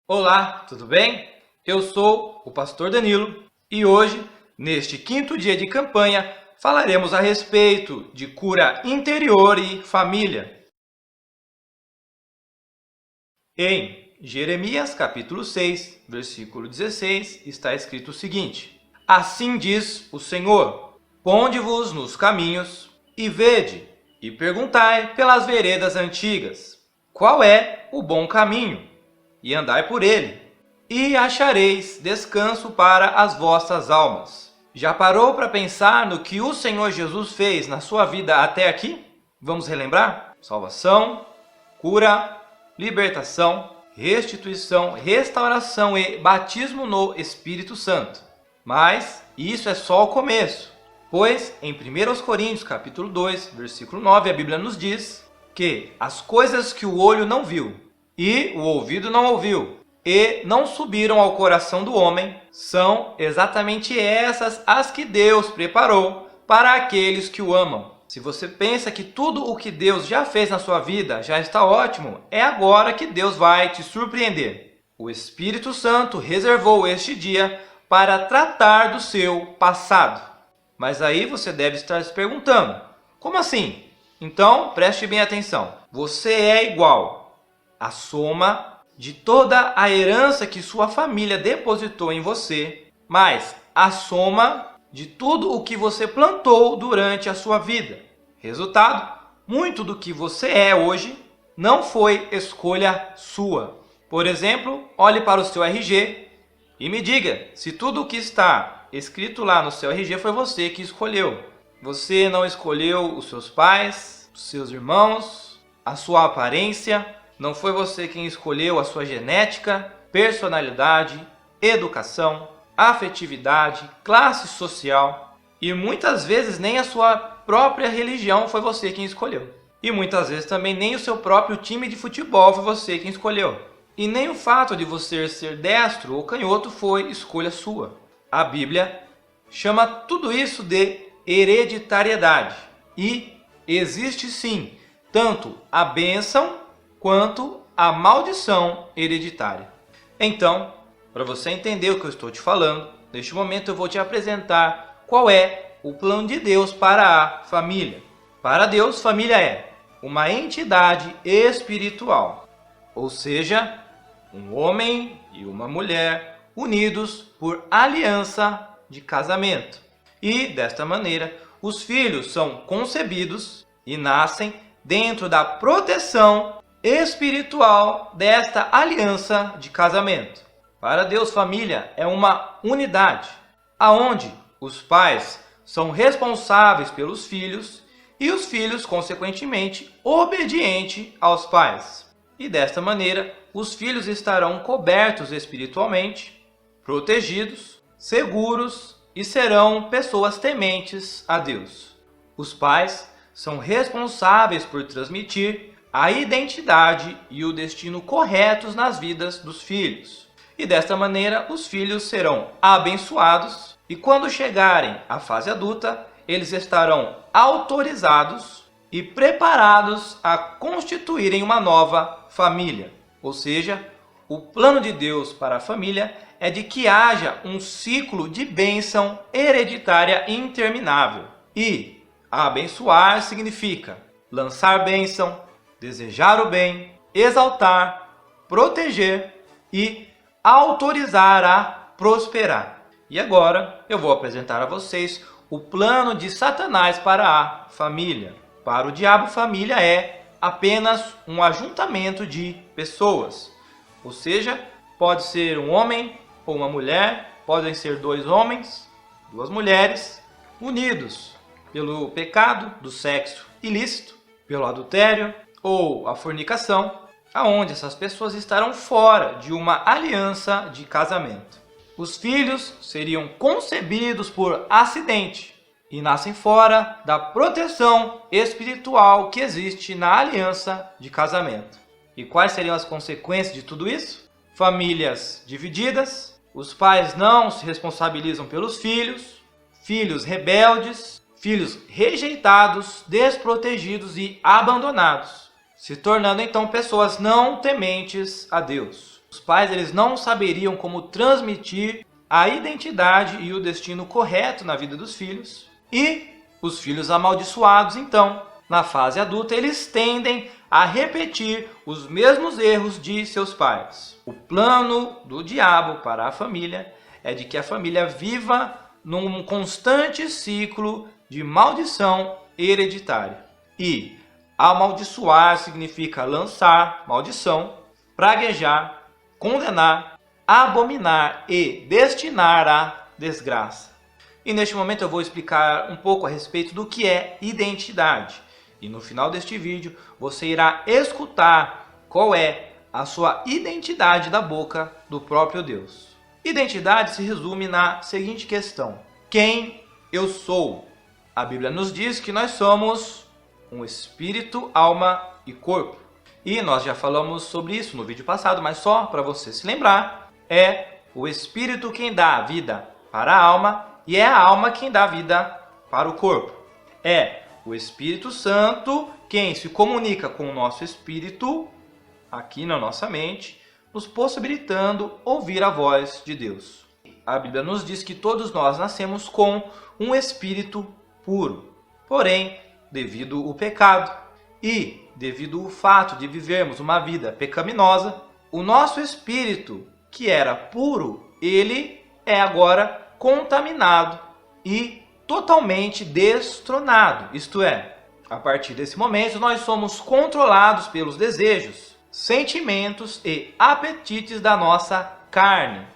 Olá, tudo bem? Eu sou o pastor Danilo e hoje, neste 5º dia de campanha, falaremos a respeito de cura interior e família. Em Jeremias capítulo 6, versículo 16, está escrito o seguinte: Assim diz o Senhor, ponde-vos nos caminhos e vede, e perguntai pelas veredas antigas, qual é o bom caminho? E andai por ele, e achareis descanso para as vossas almas. Já parou para pensar no que o Senhor Jesus fez na sua vida até aqui? Vamos relembrar? Salvação, cura, libertação, restituição, restauração e batismo no Espírito Santo. Mas isso é só o começo, pois em 1 Coríntios capítulo 2, versículo 9, a Bíblia nos diz que as coisas que o olho não viu, e o ouvido não ouviu, e não subiram ao coração do homem, são exatamente essas as que Deus preparou para aqueles que o amam. Se você pensa que tudo o que Deus já fez na sua vida já está ótimo, é agora que Deus vai te surpreender. O Espírito Santo reservou este dia para tratar do seu passado. Mas aí você deve estar se perguntando, como assim? Então, preste bem atenção. Você é igual a soma de toda a herança que sua família depositou em você, mais a soma de tudo o que você plantou durante a sua vida. Resultado, muito do que você é hoje não foi escolha sua. Por exemplo, olhe para o seu RG e me diga se tudo o que está escrito lá no seu RG foi você que escolheu. Você não escolheu os seus pais, os seus irmãos, a sua aparência. Não foi você quem escolheu a sua genética, personalidade, educação, afetividade, classe social. E muitas vezes nem a sua própria religião foi você quem escolheu. E muitas vezes também nem o seu próprio time de futebol foi você quem escolheu. E nem o fato de você ser destro ou canhoto foi escolha sua. A Bíblia chama tudo isso de hereditariedade. E existe sim tanto a bênção quanto a maldição hereditária. Então, para você entender o que eu estou te falando, neste momento eu vou te apresentar qual é o plano de Deus para a família. Para Deus, família é uma entidade espiritual, ou seja, um homem e uma mulher unidos por aliança de casamento. E, desta maneira, os filhos são concebidos e nascem dentro da proteção espiritual desta aliança de casamento. Para Deus, família é uma unidade, aonde os pais são responsáveis pelos filhos e os filhos, consequentemente, obedientes aos pais. E desta maneira, os filhos estarão cobertos espiritualmente, protegidos, seguros e serão pessoas tementes a Deus. Os pais são responsáveis por transmitir a identidade e o destino corretos nas vidas dos filhos. E desta maneira, os filhos serão abençoados e quando chegarem à fase adulta, eles estarão autorizados e preparados a constituírem uma nova família. Ou seja, o plano de Deus para a família é de que haja um ciclo de bênção hereditária interminável. E abençoar significa lançar bênção, desejar o bem, exaltar, proteger e autorizar a prosperar. E agora eu vou apresentar a vocês o plano de Satanás para a família. Para o diabo, família é apenas um ajuntamento de pessoas. Ou seja, pode ser um homem ou uma mulher, podem ser dois homens, duas mulheres, unidos pelo pecado do sexo ilícito, pelo adultério ou a fornicação, aonde essas pessoas estarão fora de uma aliança de casamento. Os filhos seriam concebidos por acidente e nascem fora da proteção espiritual que existe na aliança de casamento. E quais seriam as consequências de tudo isso? Famílias divididas, os pais não se responsabilizam pelos filhos, filhos rebeldes, filhos rejeitados, desprotegidos e abandonados, se tornando então pessoas não tementes a Deus. Os pais eles não saberiam como transmitir a identidade e o destino correto na vida dos filhos. E os filhos amaldiçoados, então, na fase adulta, eles tendem a repetir os mesmos erros de seus pais. O plano do diabo para a família é de que a família viva num constante ciclo de maldição hereditária. E amaldiçoar significa lançar maldição, praguejar, condenar, abominar e destinar à desgraça. E neste momento eu vou explicar um pouco a respeito do que é identidade. E no final deste vídeo você irá escutar qual é a sua identidade da boca do próprio Deus. Identidade se resume na seguinte questão: quem eu sou? A Bíblia nos diz que nós somos um espírito, alma e corpo. E nós já falamos sobre isso no vídeo passado, mas só para você se lembrar, é o espírito quem dá a vida para a alma e é a alma quem dá a vida para o corpo. É o Espírito Santo quem se comunica com o nosso espírito, aqui na nossa mente, nos possibilitando ouvir a voz de Deus. A Bíblia nos diz que todos nós nascemos com um espírito puro. Porém, devido ao pecado e devido ao fato de vivermos uma vida pecaminosa, o nosso espírito, que era puro, ele é agora contaminado e totalmente destronado. Isto é, a partir desse momento nós somos controlados pelos desejos, sentimentos e apetites da nossa carne,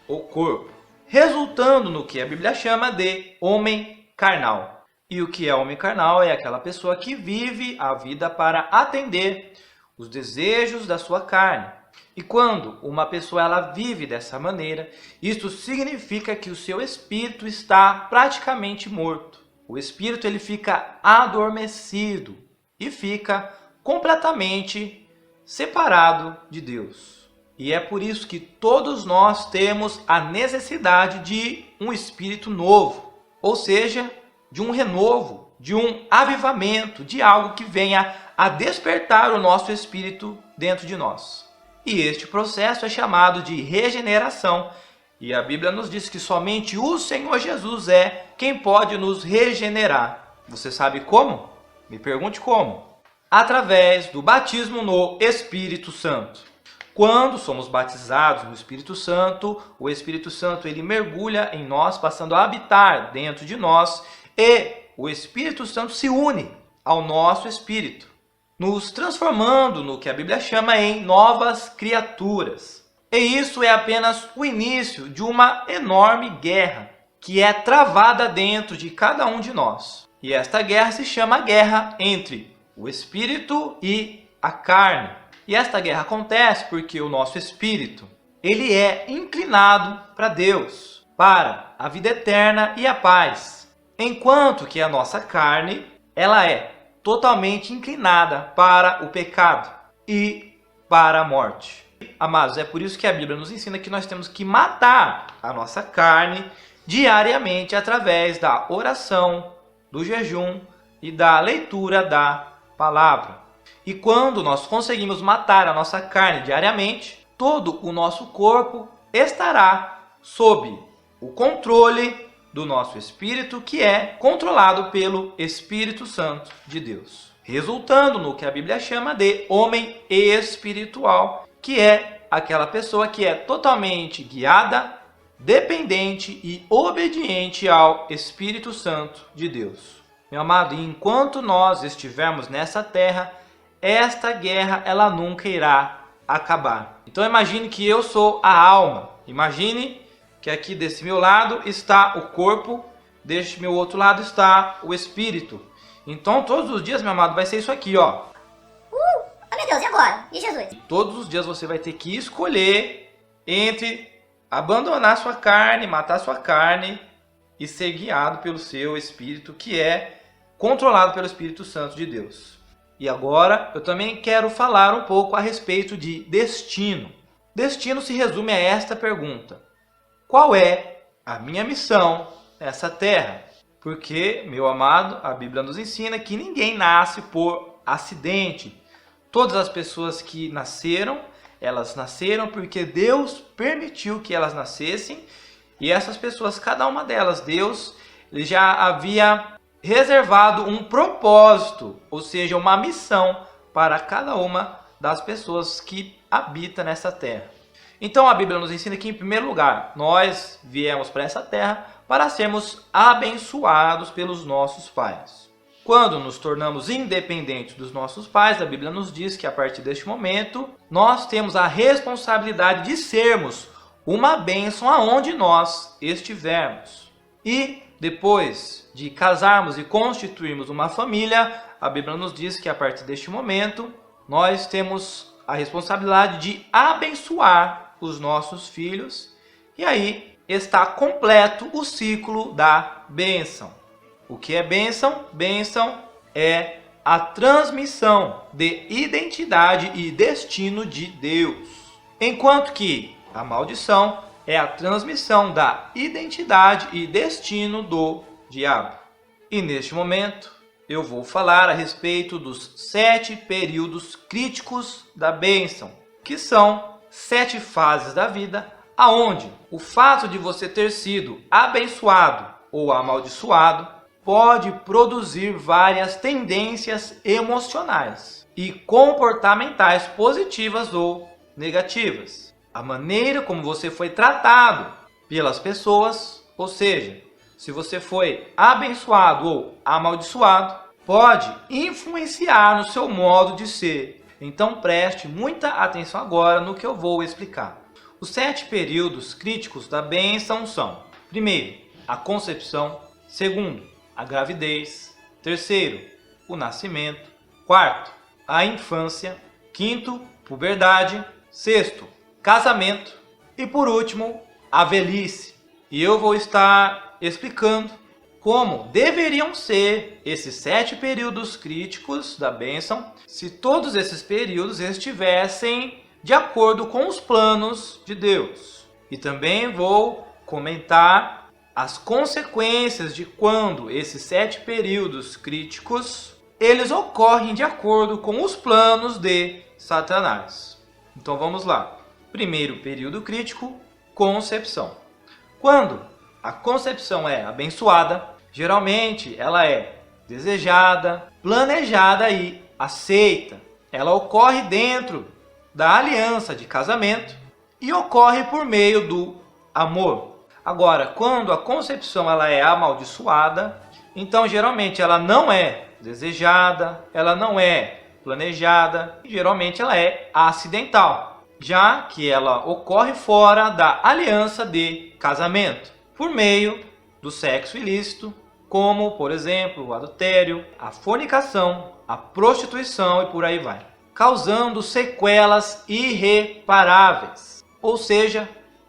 o corpo, resultando no que a Bíblia chama de homem carnal. E o que é homem carnal? É aquela pessoa que vive a vida para atender os desejos da sua carne. E quando uma pessoa ela vive dessa maneira, isso significa que o seu espírito está praticamente morto. O espírito ele fica adormecido e fica completamente separado de Deus. E é por isso que todos nós temos a necessidade de um espírito novo, ou seja, de um renovo, de um avivamento, de algo que venha a despertar o nosso espírito dentro de nós. E este processo é chamado de regeneração. E a Bíblia nos diz que somente o Senhor Jesus é quem pode nos regenerar. Você sabe como? Me pergunte como. Através do batismo no Espírito Santo. Quando somos batizados no Espírito Santo, o Espírito Santo ele mergulha em nós, passando a habitar dentro de nós, e o Espírito Santo se une ao nosso espírito, nos transformando no que a Bíblia chama em novas criaturas. E isso é apenas o início de uma enorme guerra que é travada dentro de cada um de nós. E esta guerra se chama a guerra entre o espírito e a carne. E esta guerra acontece porque o nosso espírito, ele é inclinado para Deus, para a vida eterna e a paz, enquanto que a nossa carne, ela é totalmente inclinada para o pecado e para a morte. Amados, é por isso que a Bíblia nos ensina que nós temos que matar a nossa carne diariamente através da oração, do jejum e da leitura da palavra. E quando nós conseguimos matar a nossa carne diariamente, todo o nosso corpo estará sob o controle do nosso espírito, que é controlado pelo Espírito Santo de Deus, resultando no que a Bíblia chama de homem espiritual, que é aquela pessoa que é totalmente guiada, dependente e obediente ao Espírito Santo de Deus. Meu amado, enquanto nós estivermos nessa terra, esta guerra ela nunca irá acabar. Então imagine que eu sou a alma. Imagine que aqui desse meu lado está o corpo, deste meu outro lado está o espírito. Então todos os dias, meu amado, vai ser isso aqui, ó. Oh meu Deus, e agora? E Jesus? E todos os dias você vai ter que escolher entre abandonar sua carne, matar sua carne e ser guiado pelo seu espírito, que é controlado pelo Espírito Santo de Deus. E agora eu também quero falar um pouco a respeito de destino. Destino se resume a esta pergunta: qual é a minha missão nessa terra? Porque, meu amado, a Bíblia nos ensina que ninguém nasce por acidente. Todas as pessoas que nasceram, elas nasceram porque Deus permitiu que elas nascessem. E essas pessoas, cada uma delas, Deus ele já havia reservado um propósito, ou seja, uma missão para cada uma das pessoas que habitam nessa terra. Então a Bíblia nos ensina que, em primeiro lugar, nós viemos para essa terra para sermos abençoados pelos nossos pais. Quando nos tornamos independentes dos nossos pais, a Bíblia nos diz que a partir deste momento, nós temos a responsabilidade de sermos uma bênção aonde nós estivermos. E depois de casarmos e constituirmos uma família, a Bíblia nos diz que a partir deste momento, nós temos a responsabilidade de abençoar os nossos filhos. E aí está completo o ciclo da bênção. O que é bênção? Bênção é a transmissão de identidade e destino de Deus. Enquanto que a maldição é a transmissão da identidade e destino do diabo. E neste momento eu vou falar a respeito dos 7 períodos críticos da bênção, que são 7 fases da vida, aonde o fato de você ter sido abençoado ou amaldiçoado pode produzir várias tendências emocionais e comportamentais positivas ou negativas. A maneira como você foi tratado pelas pessoas, ou seja, se você foi abençoado ou amaldiçoado, pode influenciar no seu modo de ser. Então preste muita atenção agora no que eu vou explicar. Os 7 períodos críticos da bênção são: primeiro, a concepção; segundo, a gravidez; terceiro, o nascimento; quarto, a infância; quinto, puberdade; sexto, casamento; e por último, a velhice. E eu vou estar explicando como deveriam ser esses 7 períodos críticos da bênção se todos esses períodos estivessem de acordo com os planos de Deus. E também vou comentar as consequências de quando esses 7 períodos críticos eles ocorrem de acordo com os planos de Satanás. Então vamos lá. Primeiro período crítico, concepção. Quando a concepção é abençoada, geralmente ela é desejada, planejada e aceita. Ela ocorre dentro da aliança de casamento e ocorre por meio do amor. Agora, quando a concepção ela é amaldiçoada, então geralmente ela não é desejada, ela não é planejada e geralmente ela é acidental, já que ela ocorre fora da aliança de casamento, por meio do sexo ilícito, como, por exemplo, o adultério, a fornicação, a prostituição e por aí vai, causando sequelas irreparáveis. Ou seja,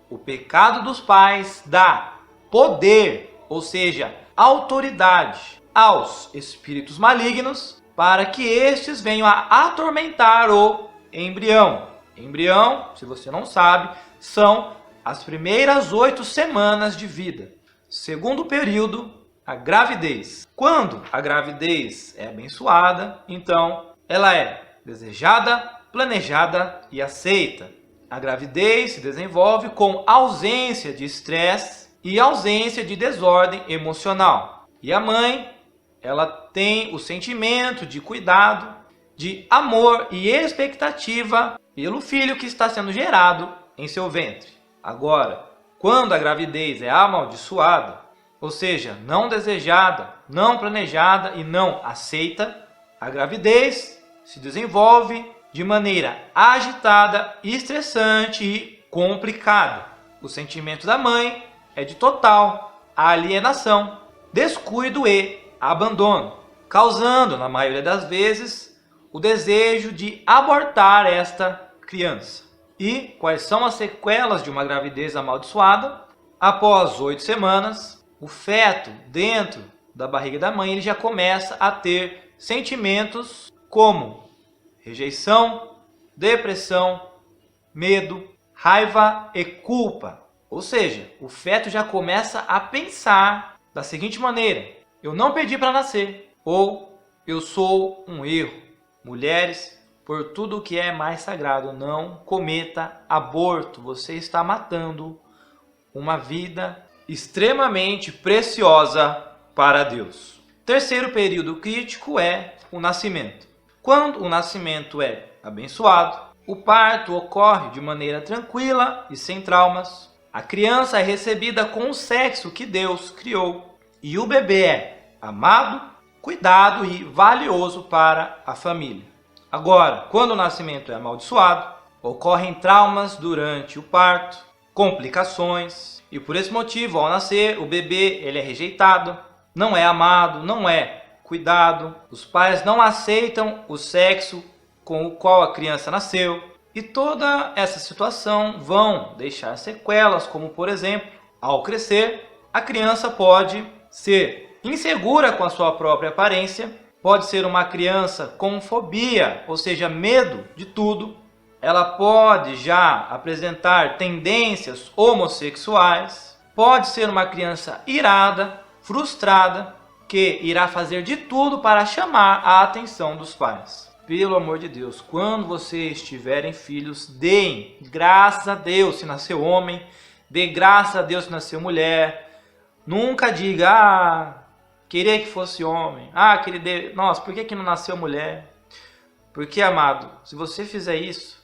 o pecado dos pais dá poder, ou seja, autoridade aos espíritos malignos para que estes venham a atormentar o embrião. Embrião, se você não sabe, são as primeiras 8 semanas de vida. Segundo período, a gravidez. Quando a gravidez é abençoada, então ela é desejada, planejada e aceita. A gravidez se desenvolve com ausência de estresse e ausência de desordem emocional. E a mãe, ela tem o sentimento de cuidado, de amor e expectativa pelo filho que está sendo gerado em seu ventre. Agora, quando a gravidez é amaldiçoada, ou seja, não desejada, não planejada e não aceita, a gravidez se desenvolve de maneira agitada, estressante e complicada. O sentimento da mãe é de total alienação, descuido e abandono, causando, na maioria das vezes, o desejo de abortar esta criança. E quais são as sequelas de uma gravidez amaldiçoada? Após 8 semanas, o feto dentro da barriga da mãe ele já começa a ter sentimentos como rejeição, depressão, medo, raiva e culpa. Ou seja, o feto já começa a pensar da seguinte maneira: eu não pedi para nascer, ou eu sou um erro. Mulheres, por tudo que é mais sagrado, não cometa aborto. Você está matando uma vida extremamente preciosa para Deus. Terceiro período crítico é o nascimento. Quando o nascimento é abençoado, o parto ocorre de maneira tranquila e sem traumas. A criança é recebida com o sexo que Deus criou e o bebê é amado, cuidado e valioso para a família. Agora, quando o nascimento é amaldiçoado, ocorrem traumas durante o parto, complicações, e por esse motivo, ao nascer, o bebê ele é rejeitado, não é amado, não é cuidado, os pais não aceitam o sexo com o qual a criança nasceu, e toda essa situação vão deixar sequelas, como por exemplo, ao crescer, a criança pode ser insegura com a sua própria aparência, pode ser uma criança com fobia, ou seja, medo de tudo. Ela pode já apresentar tendências homossexuais, pode ser uma criança irada, frustrada, que irá fazer de tudo para chamar a atenção dos pais. Pelo amor de Deus, quando vocês tiverem filhos, deem graças a Deus se nasceu homem, dê graças a Deus se nasceu mulher. Nunca diga, queria que fosse homem, nossa, por que não nasceu mulher? Porque, amado, se você fizer isso,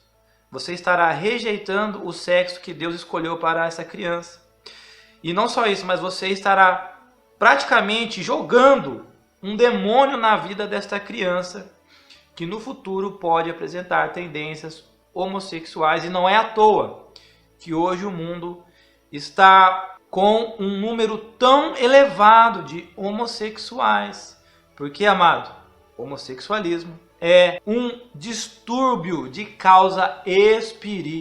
você estará rejeitando o sexo que Deus escolheu para essa criança. E não só isso, mas você estará praticamente jogando um demônio na vida desta criança, que no futuro pode apresentar tendências homossexuais. E não é à toa que hoje o mundo está com um número tão elevado de homossexuais. Porque, amado, homossexualismo é um distúrbio de causa espiritual.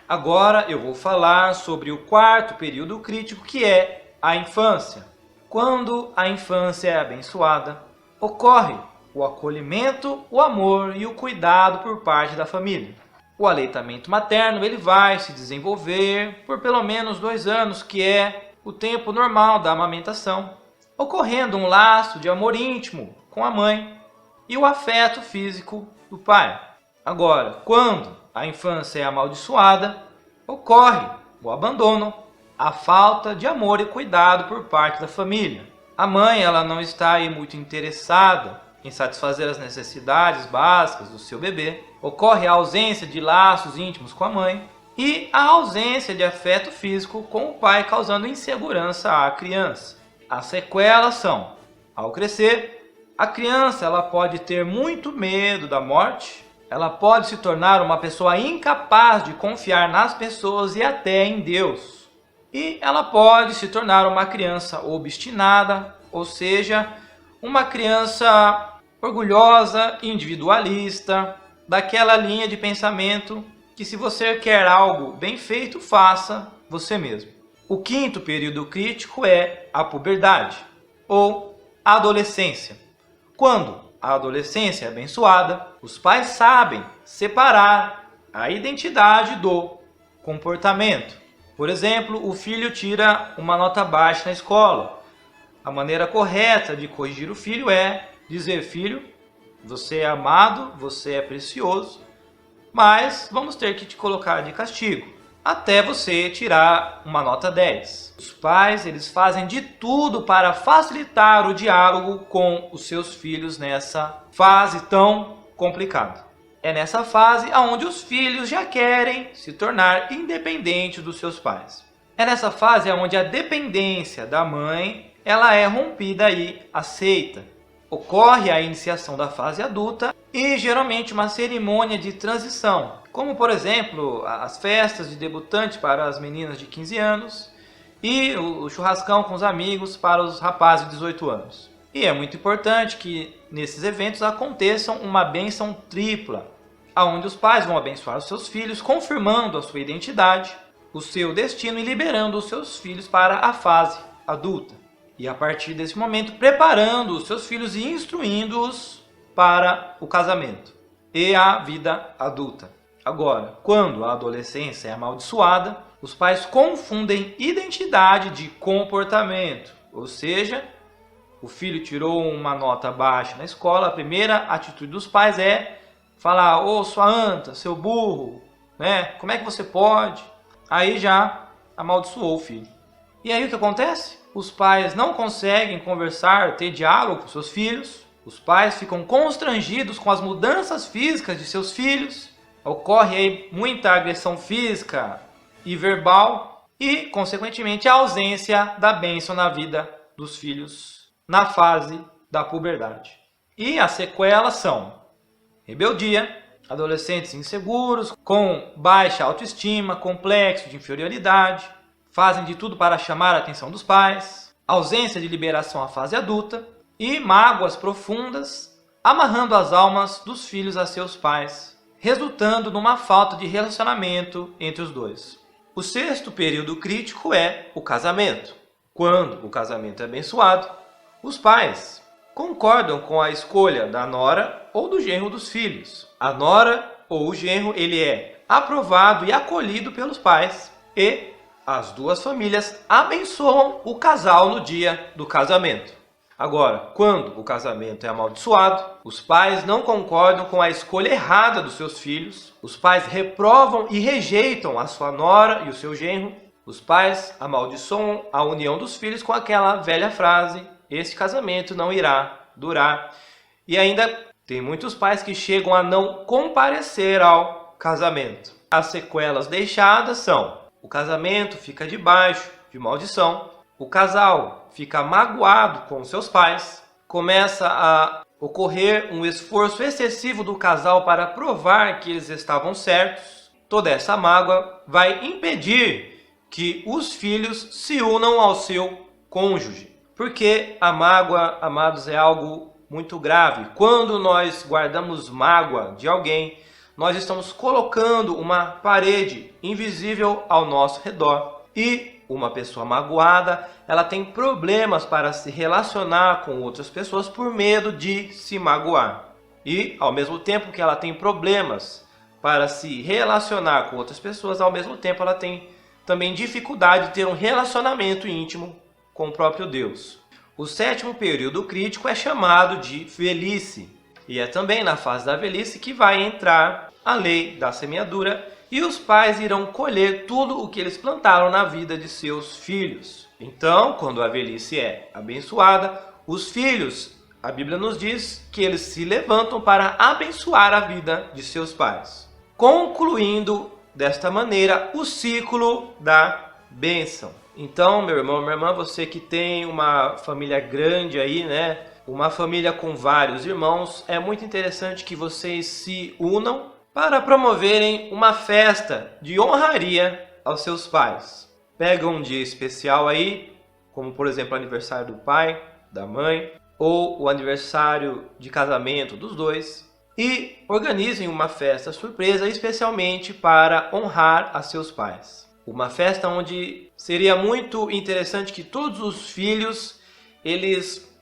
Agora eu vou falar sobre o quarto período crítico, que é a infância. Quando a infância é abençoada, ocorre o acolhimento, o amor e o cuidado por parte da família. O aleitamento materno ele vai se desenvolver por pelo menos 2 anos, que é o tempo normal da amamentação, ocorrendo um laço de amor íntimo com a mãe e o afeto físico do pai. Agora, quando a infância é amaldiçoada, ocorre o abandono, a falta de amor e cuidado por parte da família. A mãe ela não está aí muito interessada em satisfazer as necessidades básicas do seu bebê. Ocorre a ausência de laços íntimos com a mãe e a ausência de afeto físico com o pai, causando insegurança à criança. As sequelas são: ao crescer, a criança ela pode ter muito medo da morte, ela pode se tornar uma pessoa incapaz de confiar nas pessoas e até em Deus. E ela pode se tornar uma criança obstinada, ou seja, uma criança orgulhosa, individualista, daquela linha de pensamento que se você quer algo bem feito, faça você mesmo. O quinto período crítico é a puberdade, ou a adolescência. Quando a adolescência é abençoada, os pais sabem separar a identidade do comportamento. Por exemplo, o filho tira uma nota baixa na escola. A maneira correta de corrigir o filho é dizer: filho, você é amado, você é precioso, mas vamos ter que te colocar de castigo até você tirar uma nota 10. Os pais eles fazem de tudo para facilitar o diálogo com os seus filhos nessa fase tão complicada. É nessa fase onde os filhos já querem se tornar independentes dos seus pais. É nessa fase onde a dependência da mãe ela é rompida e aceita. Ocorre a iniciação da fase adulta e geralmente uma cerimônia de transição, como por exemplo as festas de debutante para as meninas de 15 anos e o churrascão com os amigos para os rapazes de 18 anos. E é muito importante que nesses eventos aconteçam uma bênção tripla, onde os pais vão abençoar os seus filhos, confirmando a sua identidade, o seu destino e liberando os seus filhos para a fase adulta. E a partir desse momento, preparando os seus filhos e instruindo-os para o casamento e a vida adulta. Agora, quando a adolescência é amaldiçoada, os pais confundem identidade de comportamento, ou seja, o filho tirou uma nota baixa na escola, a primeira atitude dos pais é falar: ô, sua anta, seu burro, né? Como é que você pode? Aí já amaldiçoou o filho. E aí o que acontece? Os pais não conseguem conversar, ter diálogo com seus filhos. Os pais ficam constrangidos com as mudanças físicas de seus filhos. Ocorre aí muita agressão física e verbal e, consequentemente, a ausência da bênção na vida dos filhos na fase da puberdade. E as sequelas são rebeldia, adolescentes inseguros, com baixa autoestima, complexo de inferioridade, fazem de tudo para chamar a atenção dos pais, ausência de liberação à fase adulta e mágoas profundas, amarrando as almas dos filhos a seus pais, resultando numa falta de relacionamento entre os dois. O sexto período crítico é o casamento. Quando o casamento é abençoado, os pais concordam com a escolha da nora ou do genro dos filhos. A nora ou o genro, ele é aprovado e acolhido pelos pais e as duas famílias abençoam o casal no dia do casamento. Agora, quando o casamento é amaldiçoado, os pais não concordam com a escolha errada dos seus filhos, os pais reprovam e rejeitam a sua nora e o seu genro, os pais amaldiçoam a união dos filhos com aquela velha frase: esse casamento não irá durar. E ainda tem muitos pais que chegam a não comparecer ao casamento. As sequelas deixadas são: o casamento fica debaixo de maldição, o casal fica magoado com seus pais, começa a ocorrer um esforço excessivo do casal para provar que eles estavam certos. Toda essa mágoa vai impedir que os filhos se unam ao seu cônjuge. Porque a mágoa, amados, é algo muito grave. Quando nós guardamos mágoa de alguém, nós estamos colocando uma parede invisível ao nosso redor. E uma pessoa magoada, ela tem problemas para se relacionar com outras pessoas por medo de se magoar. E, ao mesmo tempo que ela tem problemas para se relacionar com outras pessoas, ao mesmo tempo ela tem também dificuldade de ter um relacionamento íntimo com o próprio Deus. O sétimo período crítico é chamado de velhice. E é também na fase da velhice que vai entrar a lei da semeadura e os pais irão colher tudo o que eles plantaram na vida de seus filhos. Então, quando a velhice é abençoada, os filhos, a Bíblia nos diz que eles se levantam para abençoar a vida de seus pais, concluindo desta maneira o ciclo da bênção. Então, meu irmão, minha irmã, você que tem uma família grande aí, né? Uma família com vários irmãos, é muito interessante que vocês se unam para promoverem uma festa de honraria aos seus pais. Pega um dia especial aí, como por exemplo o aniversário do pai, da mãe, ou o aniversário de casamento dos dois, e organizem uma festa surpresa especialmente para honrar a seus pais. Uma festa onde seria muito interessante que todos os filhos eles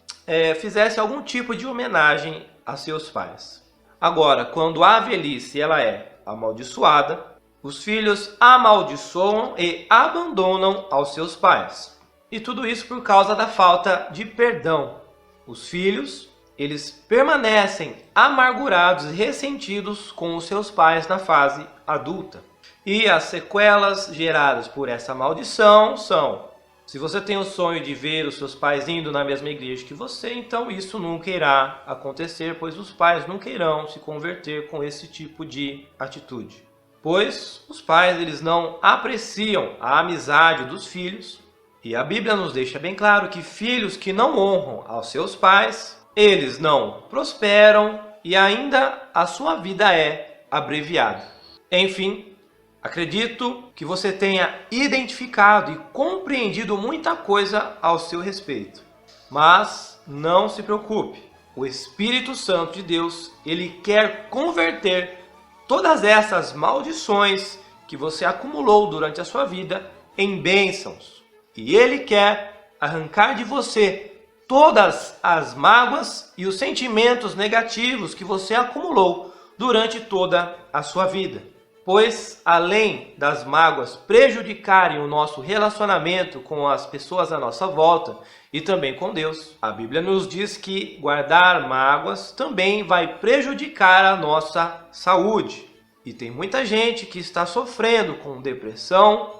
fizessem algum tipo de homenagem a seus pais. Agora, quando a velhice ela é amaldiçoada, os filhos amaldiçoam e abandonam aos seus pais. E tudo isso por causa da falta de perdão. Os filhos, eles permanecem amargurados e ressentidos com os seus pais na fase adulta. E as sequelas geradas por essa maldição são: se você tem o sonho de ver os seus pais indo na mesma igreja que você, então isso nunca irá acontecer, pois os pais nunca irão se converter com esse tipo de atitude. Pois os pais eles não apreciam a amizade dos filhos, e a Bíblia nos deixa bem claro que filhos que não honram aos seus pais, eles não prosperam e ainda a sua vida é abreviada. Enfim, acredito que você tenha identificado e compreendido muita coisa ao seu respeito. Mas não se preocupe. O Espírito Santo de Deus, ele quer converter todas essas maldições que você acumulou durante a sua vida em bênçãos. E ele quer arrancar de você todas as mágoas e os sentimentos negativos que você acumulou durante toda a sua vida. Pois, além das mágoas prejudicarem o nosso relacionamento com as pessoas à nossa volta e também com Deus, a Bíblia nos diz que guardar mágoas também vai prejudicar a nossa saúde. E tem muita gente que está sofrendo com depressão,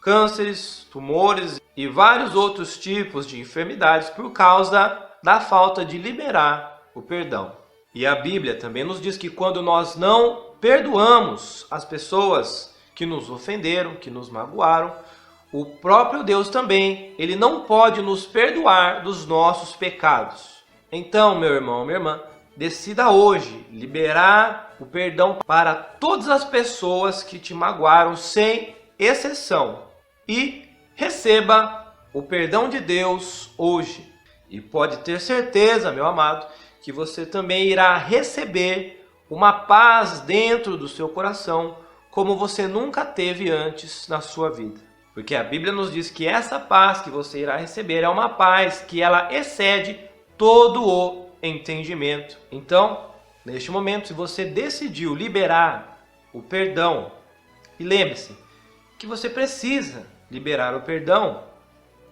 cânceres, tumores e vários outros tipos de enfermidades por causa da falta de liberar o perdão. E a Bíblia também nos diz que quando nós não perdoamos as pessoas que nos ofenderam, que nos magoaram, o próprio Deus também, ele não pode nos perdoar dos nossos pecados. Então, meu irmão, minha irmã, decida hoje liberar o perdão para todas as pessoas que te magoaram, sem exceção. E receba o perdão de Deus hoje. E pode ter certeza, meu amado, que você também irá receber uma paz dentro do seu coração, como você nunca teve antes na sua vida. Porque a Bíblia nos diz que essa paz que você irá receber é uma paz que ela excede todo o entendimento. Então, neste momento, se você decidiu liberar o perdão, e lembre-se que você precisa liberar o perdão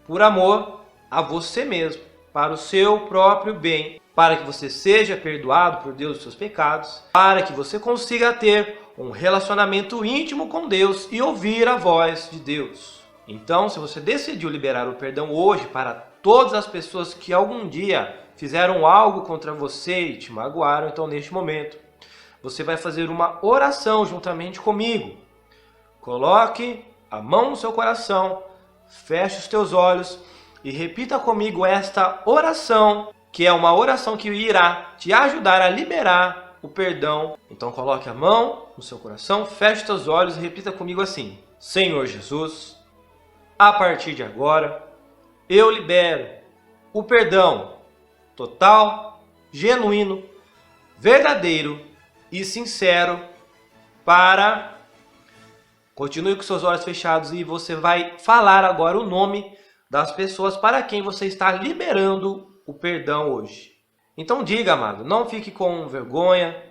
por amor a você mesmo, para o seu próprio bem, para que você seja perdoado por Deus dos seus pecados, para que você consiga ter um relacionamento íntimo com Deus e ouvir a voz de Deus. Então, se você decidiu liberar o perdão hoje para todas as pessoas que algum dia fizeram algo contra você e te magoaram, então neste momento você vai fazer uma oração juntamente comigo. Coloque a mão no seu coração, feche os teus olhos e repita comigo esta oração, que é uma oração que irá te ajudar a liberar o perdão. Então coloque a mão no seu coração, feche os teus olhos e repita comigo assim: Senhor Jesus, a partir de agora, eu libero o perdão total, genuíno, verdadeiro e sincero para... Continue com seus olhos fechados e você vai falar agora o nome das pessoas para quem você está liberando o perdão hoje. Então diga, amado, não fique com vergonha,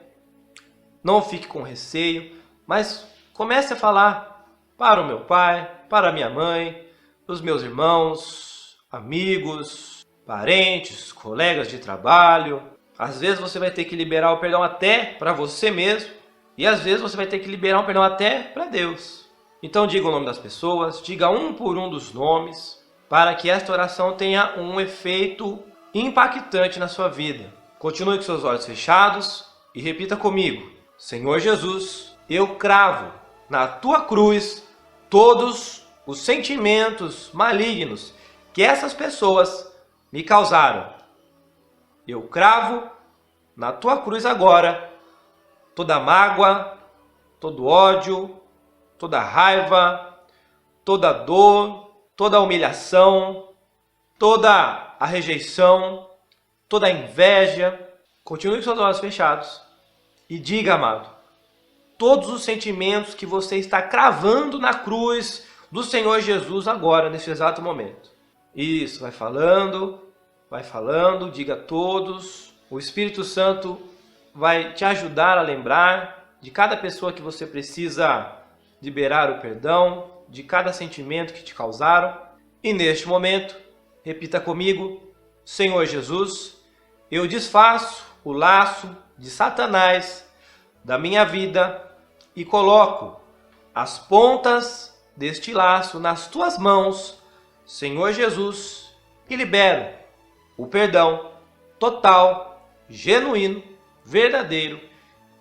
não fique com receio, mas comece a falar para o meu pai, para a minha mãe, os meus irmãos, amigos, parentes, colegas de trabalho. Às vezes você vai ter que liberar o perdão até para você mesmo. E às vezes você vai ter que liberar um perdão até para Deus. Então diga o nome das pessoas, diga um por um dos nomes, para que esta oração tenha um efeito impactante na sua vida. Continue com seus olhos fechados e repita comigo: Senhor Jesus, eu cravo na tua cruz todos os sentimentos malignos que essas pessoas me causaram. Eu cravo na tua cruz agora toda mágoa, todo ódio, toda raiva, toda dor, toda humilhação, toda a rejeição, toda a inveja. Continue com seus olhos fechados e diga, amado, todos os sentimentos que você está cravando na cruz do Senhor Jesus agora, nesse exato momento. Isso, vai falando, diga todos. O Espírito Santo vai te ajudar a lembrar de cada pessoa que você precisa liberar o perdão, de cada sentimento que te causaram. E neste momento, repita comigo: Senhor Jesus, eu desfaço o laço de Satanás da minha vida e coloco as pontas deste laço nas tuas mãos, Senhor Jesus, e libero o perdão total, genuíno, verdadeiro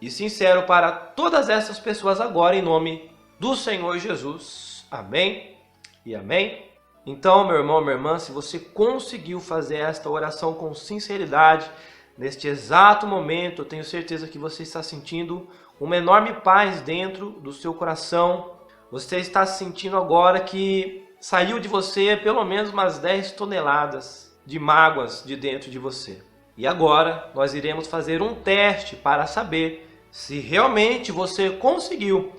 e sincero para todas essas pessoas agora, em nome do Senhor Jesus. Amém e amém. Então, meu irmão, minha irmã, se você conseguiu fazer esta oração com sinceridade, neste exato momento, eu tenho certeza que você está sentindo uma enorme paz dentro do seu coração. Você está sentindo agora que saiu de você pelo menos umas 10 toneladas de mágoas de dentro de você. E agora nós iremos fazer um teste para saber se realmente você conseguiu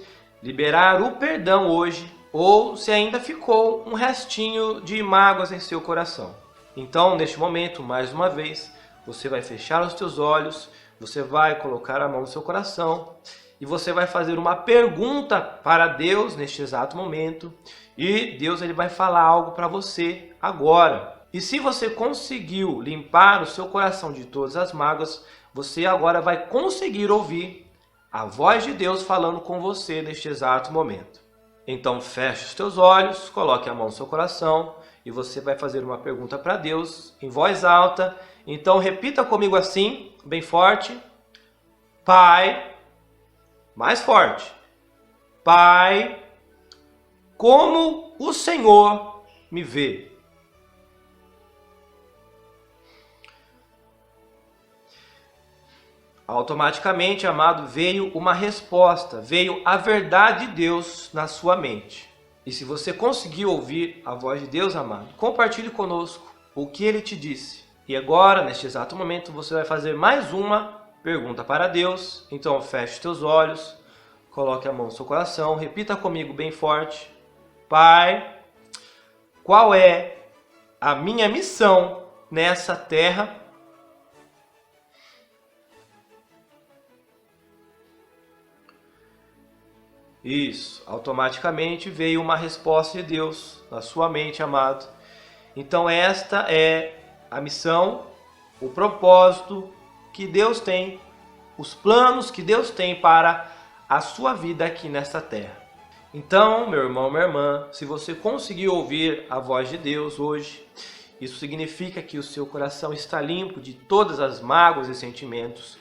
liberar o perdão hoje ou se ainda ficou um restinho de mágoas em seu coração. Então, neste momento, mais uma vez, você vai fechar os teus olhos, você vai colocar a mão no seu coração e você vai fazer uma pergunta para Deus neste exato momento e Deus ele vai falar algo para você agora. E se você conseguiu limpar o seu coração de todas as mágoas, você agora vai conseguir ouvir a voz de Deus falando com você neste exato momento. Então feche os teus olhos, coloque a mão no seu coração e você vai fazer uma pergunta para Deus em voz alta. Então repita comigo assim, bem forte. Pai, mais forte. Pai, como o Senhor me vê? Automaticamente, amado, veio uma resposta, veio a verdade de Deus na sua mente. E se você conseguiu ouvir a voz de Deus, amado, compartilhe conosco o que Ele te disse. E agora, neste exato momento, você vai fazer mais uma pergunta para Deus. Então, feche teus olhos, coloque a mão no seu coração, repita comigo bem forte. Pai, qual é a minha missão nessa terra? Isso, automaticamente veio uma resposta de Deus na sua mente, amado. Então esta é a missão, o propósito que Deus tem, os planos que Deus tem para a sua vida aqui nesta terra. Então, meu irmão, minha irmã, se você conseguir ouvir a voz de Deus hoje, isso significa que o seu coração está limpo de todas as mágoas e sentimentos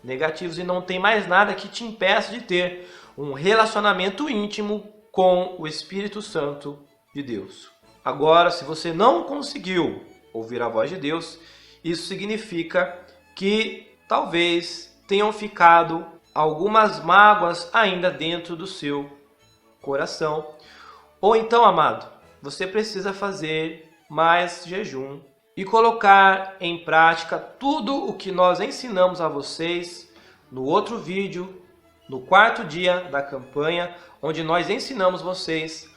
negativos e não tem mais nada que te impeça de ter um relacionamento íntimo com o Espírito Santo de Deus. Agora, se você não conseguiu ouvir a voz de Deus, isso significa que talvez tenham ficado algumas mágoas ainda dentro do seu coração. Ou então, amado, você precisa fazer mais jejum e colocar em prática tudo o que nós ensinamos a vocês no outro vídeo, no 4º dia da campanha, onde nós ensinamos vocês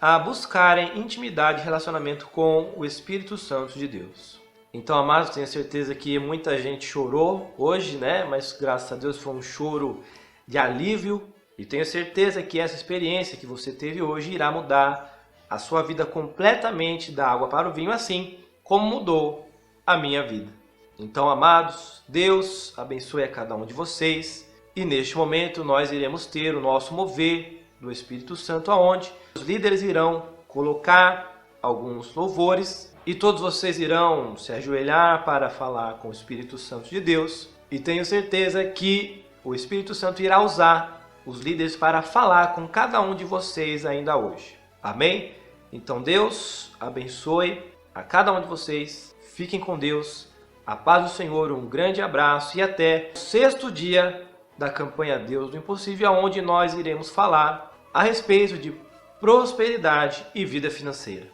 a buscarem intimidade e relacionamento com o Espírito Santo de Deus. Então, amados, tenho certeza que muita gente chorou hoje, né? Mas graças a Deus foi um choro de alívio. E tenho certeza que essa experiência que você teve hoje irá mudar a sua vida completamente da água para o vinho, assim como mudou a minha vida. Então, amados, Deus abençoe a cada um de vocês. E neste momento nós iremos ter o nosso mover do Espírito Santo, aonde os líderes irão colocar alguns louvores e todos vocês irão se ajoelhar para falar com o Espírito Santo de Deus. E tenho certeza que o Espírito Santo irá usar os líderes para falar com cada um de vocês ainda hoje. Amém? Então Deus abençoe a cada um de vocês. Fiquem com Deus. A paz do Senhor, um grande abraço e até o 6º dia da campanha Deus do Impossível, onde nós iremos falar a respeito de prosperidade e vida financeira.